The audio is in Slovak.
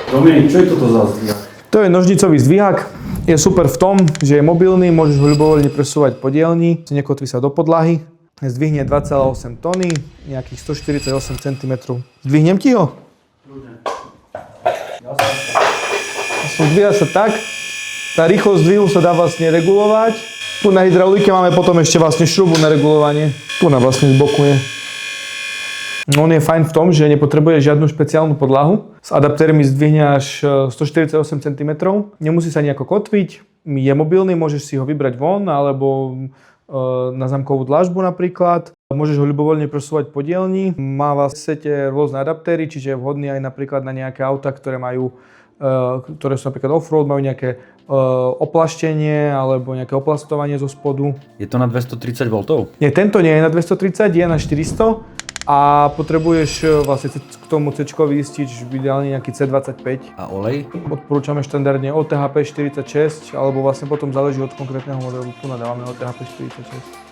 Dominik, čo je toto za zdvihák? To je nožnicový zdvihák. Je super v tom, že je mobilný, môžeš ho ľubovoľne presúvať po dielni, nekotví sa do podlahy. Zdvihne 2,8 tony, nejakých 148 cm. Zdvihnem ti ho? Zdvíha sa tak. Tá rýchlosť zdvihu sa dá vlastne regulovať. Tu na hydraulike máme potom ešte vlastne šrubu na regulovanie. Tu na vlastne z boku je. On je fajn v tom, že nepotrebuje žiadnu špeciálnu podlahu. S adaptérmi zdvihne až 148 cm. Nemusí sa nejako kotviť. Je mobilný, môžeš si ho vybrať von, alebo na zamkovú dlažbu napríklad. Môžeš ho ľubovoľne presúvať po dielni. Má v sete rôzne adaptéry, čiže je vhodný aj napríklad na nejaké autá, ktoré sú napríklad off-road, majú nejaké oplaštenie alebo nejaké oplastovanie zo spodu. Je to na 230 V? Nie, tento nie je na 230, je na 400. A potrebuješ vlastne k tomu C-čkovi istič ideálne nejaký C25. A olej? Odporúčame štandardne OTHP 46, alebo vlastne potom záleží od konkrétneho modelu. Tu nadávame OTHP 46.